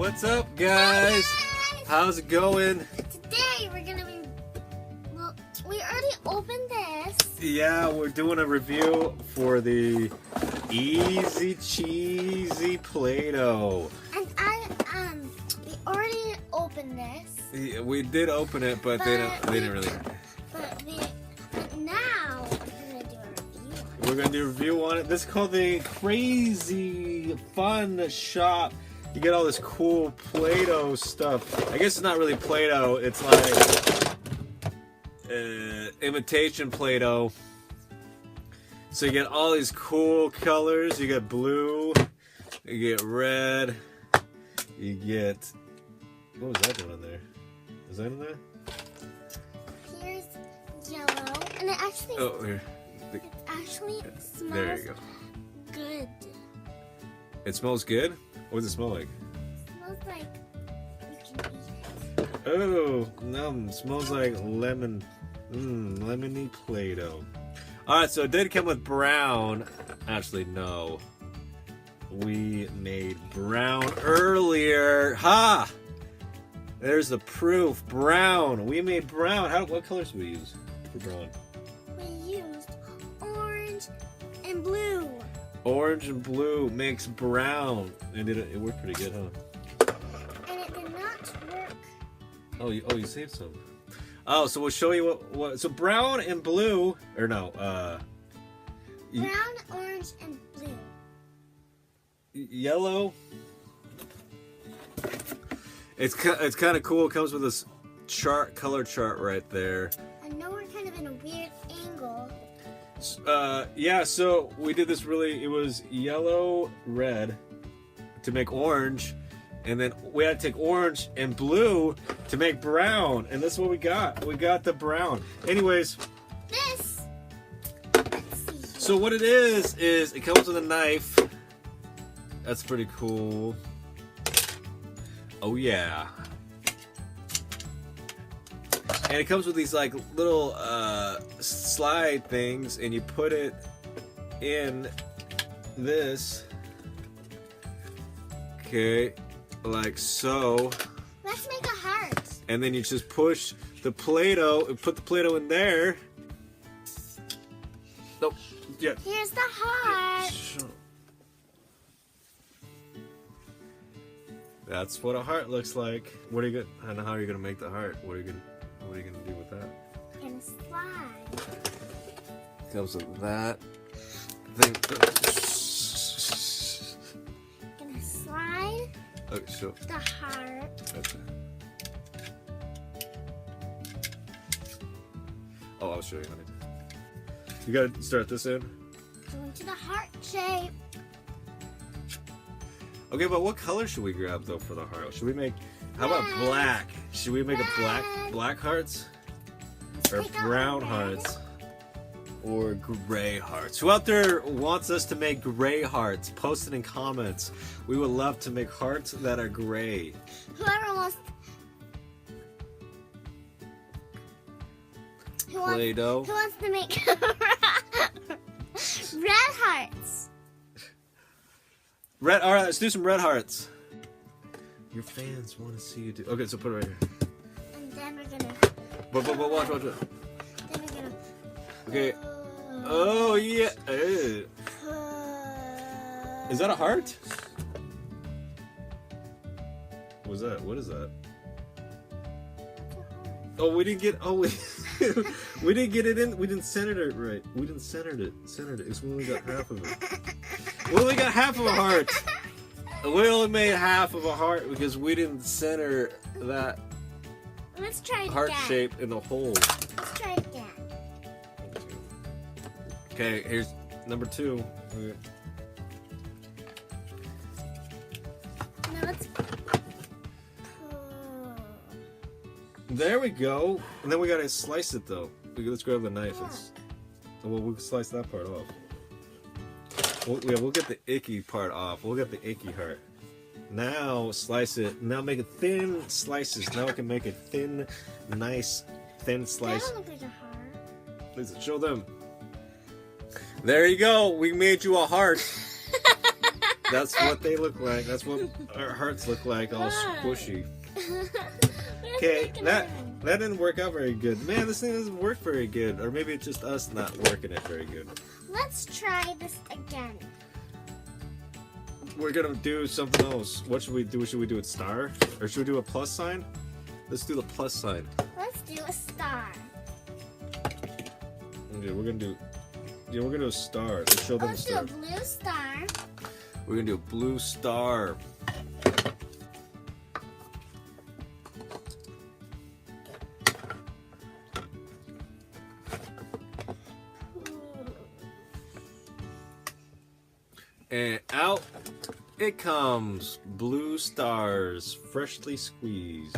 What's up, guys? How's it going? Today we're gonna be. Well, we already opened this. Yeah, we're doing a review for the Easy Cheesy Play-Doh. And we already opened this. Yeah, we did open it, but they didn't really. But now we're gonna do a review on it. We're gonna do a review on it. This is called the Cra-Z-Fun-Shop. You get all this cool Play-Doh stuff. I guess it's not really Play-Doh. It's like imitation Play-Doh. So you get all these cool colors. You get blue. You get red. You get... What was that doing in there? Is that in there? Here's yellow, and it actually. Oh, here. It actually smells There you go. good. It smells good? What does it smell like? It smells like you can eat it. Oh, no, smells like lemon. Lemony Play-Doh. Alright, so it did come with brown. Actually, no. We made brown earlier. Ha! There's the proof. Brown. We made brown. What colors did we use for brown? We used orange and blue. Orange and blue makes brown. And it worked pretty good, huh? And it did not work. Oh, you saved some. Oh, so we'll show you what. So brown and blue, or no, Brown, orange, and blue. Yellow. It's kind of cool. It comes with this color chart right there. I know we're kind of in a weird angle. Yeah. So we did this it was yellow, red, to make orange. And then we had to take orange and blue to make brown. And that's what we got. We got the brown. Anyways. Let's see. So what it is it comes with a knife. That's pretty cool. Oh yeah. And it comes with these like little slide things, and you put it in this. Okay. Like so. Let's make a heart. And then you just push the Play-Doh, put the Play-Doh in there. Nope. Yeah. Here's the heart. That's what a heart looks like. What are you gonna? I know how are you gonna make the heart? What are you gonna do with that? We're gonna slide. Comes with that thing. Gonna slide. Okay, so The heart. okay. Oh, I'll show you, honey. You gotta start this in. Go into the heart shape. Okay, but what color should we grab though for the heart? Should we make? How about Red. black? Should we make a Red. black hearts, or Take out brown red. hearts, or gray hearts? Who out there wants us to make gray hearts? Post it in comments. We would love to make hearts that are gray. Whoever wants. Play-Doh. Who wants to make red hearts? Red. All right, let's do some red hearts. Your fans want to see you do. Okay, so put it right here. And then we're gonna. But watch. Then we're gonna. Okay. Oh yeah. Ew. Is that a heart? What was that? What is that? Oh, we didn't get. Oh, we didn't get it in. We didn't center it right. We didn't center it. It's we only got half of it. We only got half of a heart. We only made half of a heart because we didn't center that Let's try it heart again. shape in the hole. Let's try it again. Okay, here's number 2. Now let's. There we go. And then we gotta slice it though. Let's grab the knife. Well, we'll slice that part off. We'll get the icky part off. We'll get the icky heart. Now slice it. Now make it thin slices. Now we can make it thin, nice, thin slice. That don't look like a heart. Please show them. There you go. We made you a heart. That's what they look like. That's what our hearts look like, all squishy. Okay, that didn't work out very good. Man, this thing doesn't work very good. Or maybe it's just us not working it very good. Let's try this again. We're gonna do something else. What should we do? Should we do a star? Or should we do a plus sign? Let's do the plus sign. Let's do a star. Okay, we're gonna do a star. Let's show them Let's the do star. a blue star. We're gonna do a blue star. And out it comes. Blue stars, freshly squeezed.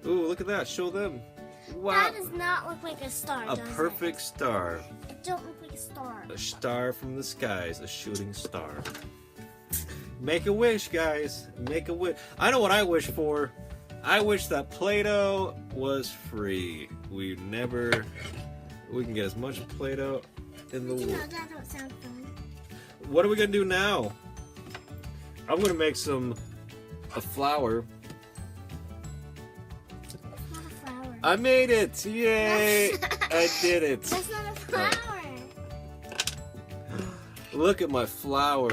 Ooh, look at that. Show them. Wow. That does not look like a star, A does perfect star. it? Don't look like a star. A star from the skies. A shooting star. Make a wish, guys. Make a wish. I know what I wish for. I wish that Play-Doh was free. We can get as much Play-Doh in the No, world. that don't sound fun. What are we gonna do now? I'm gonna make a flower. It's not a flower. I made it! Yay! I did it! That's not a flower. Look at my flower.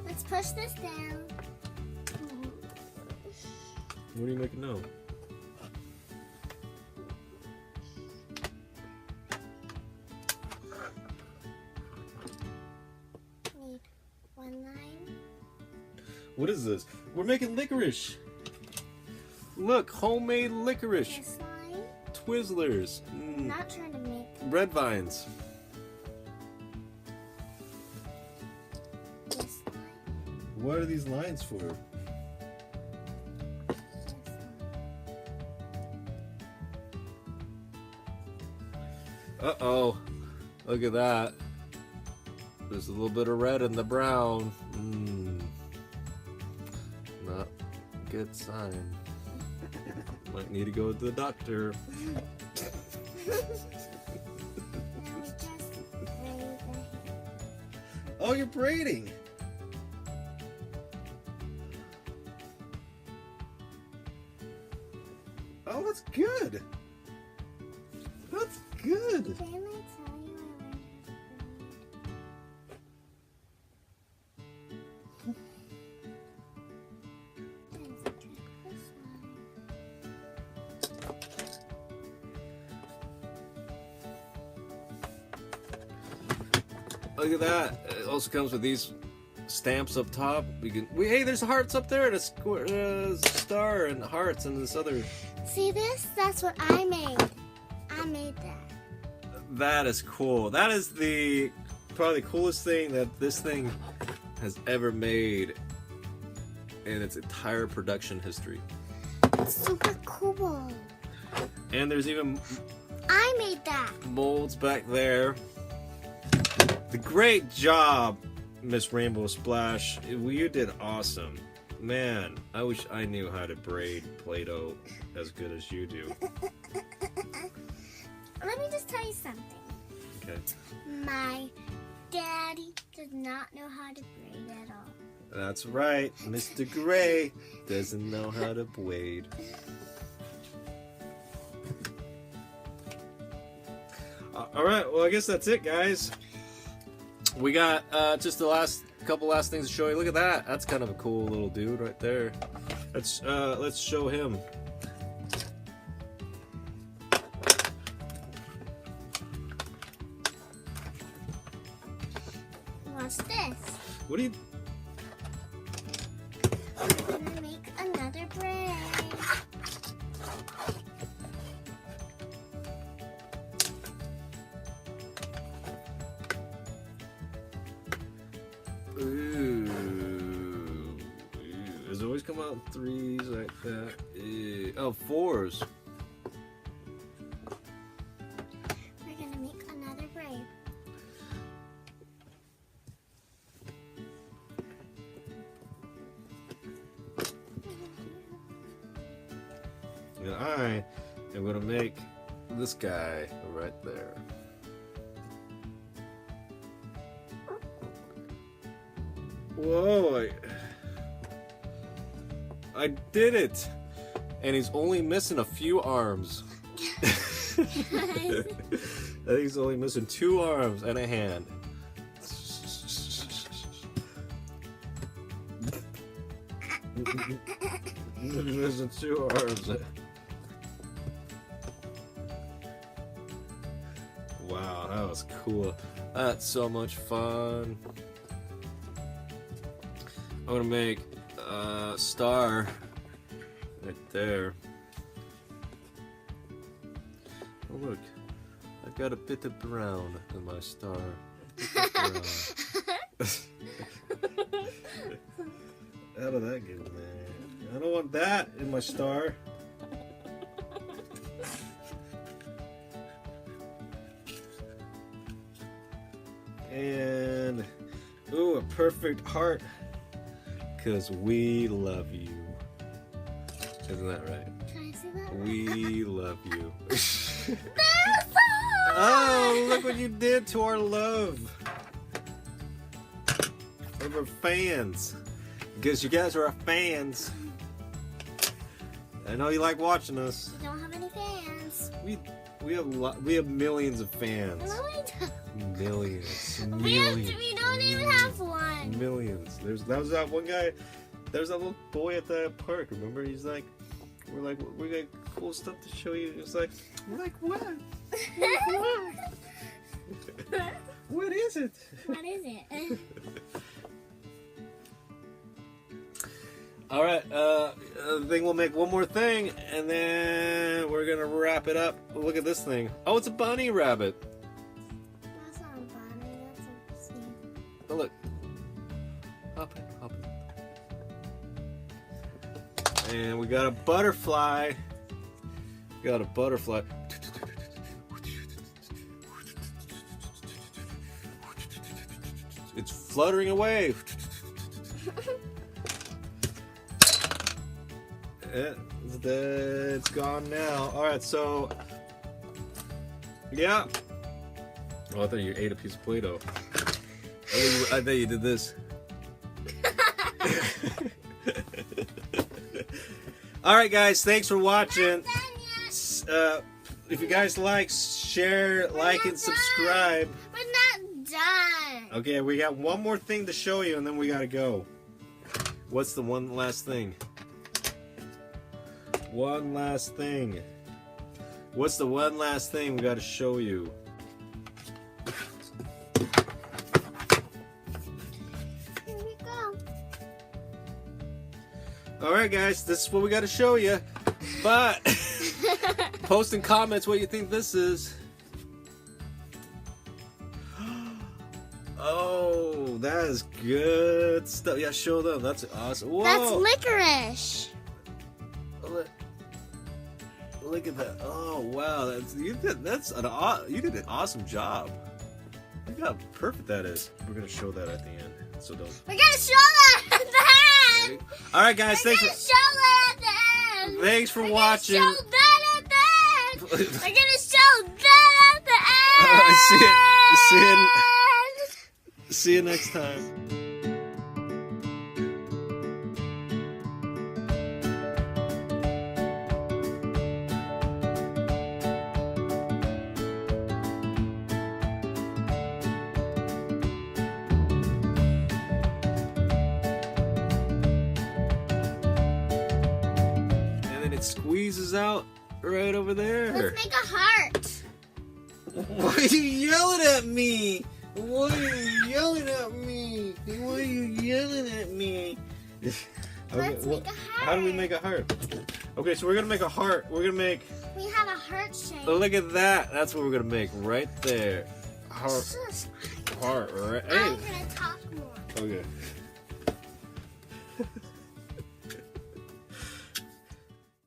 Let's push this down. What are you making now? Need one line. What is this? We're making licorice. Look, homemade licorice. This line. Twizzlers. I'm not trying to make Red vines. this line. What are these lines for? This line. Uh-oh. Look at that. There's a little bit of red in the brown. Not a good sign. Might need to go to the doctor. Now we just braid the hair. Oh, you're braiding. Oh, that's good. That's good. Didn't I tell you I learned how to braid? Let's check this one. Look at that. It also comes with these stamps up top. Hey, there's hearts up there and a star and hearts and this other. See this? That's what I made. I made that. That is cool. That is probably the coolest thing that this thing has ever made in its entire production history. It's super cool. And there's even I made that. molds back there. The great job, Miss Rainbow Splash. You did awesome. Man, I wish I knew how to braid Play-Doh as good as you do. Let me just tell you something. Okay. My daddy does not know how to braid at all. That's right. Mr. Gray doesn't know how to braid. All right. Well, I guess that's it, guys. We got just the last things to show you. Look at that. That's kind of a cool little dude right there. Let's show him. What's this? What do you? I'm gonna make another braid. Ooh. Does it always come out in threes like that? Oh, fours. We're gonna make another braid. And I am going to make this guy right there. Whoa! I did it, and he's only missing a few arms. I think he's only missing 2 arms and a hand. He's missing 2 arms. Wow, that was cool. That's so much fun. I'm gonna make a star right there. Oh look, I've got a bit of brown in my star. How did that get in there? I don't want that in my star. And ooh, a perfect heart, because we love you. Isn't that right? Can I see that? We love you. There's Oh, look what you did to our love of our fans. Because you guys are our fans. I know you like watching us. We don't have any fans. We have millions of fans. No, we don't. Millions. We don't even have one. Millions. That was that one guy. There was that little boy at the park. Remember? He's like, we got cool stuff to show you. He's like, we're like, what? What is it? What is it? All right. I think we'll make one more thing, and then we're gonna wrap it up. Look at this thing. Oh, it's a bunny rabbit. That's not a bunny. That's a snake. Oh, look. Hop it, hop it. And we got a butterfly. We got a butterfly. It's fluttering away. It's gone now. All right, so yeah. Oh, I thought you ate a piece of Play-Doh. I thought you did this. All right, guys. Thanks for watching. If you guys like, share, like, and subscribe. We're not done. Okay, we got one more thing to show you, and then we gotta go. What's the one last thing? One last thing. What's the one last thing we gotta show you? Here we go. Alright guys, this is what we gotta show you. But post in comments what you think this is. Oh, that is good stuff. Yeah, show them. That's awesome. Whoa. That's licorice. Look at that. Oh wow, you did an awesome job. Look how perfect that is. We're gonna show that at the end. So don't. We're gonna show that at the end. All right, guys. We're gonna show that at the end. Thanks for watching. We're gonna show that at the end. We're gonna show that at the end. All right, see you next time. Squeezes out right over there. Let's make a heart. Why are you yelling at me? Why are you yelling at me? Why are you yelling at me? Let's make a heart. How do we make a heart? Okay, so we're gonna make a heart. We have a heart shape. Look at that. That's what we're gonna make right there. Heart. Heart. Right. I'm gonna talk more. Okay.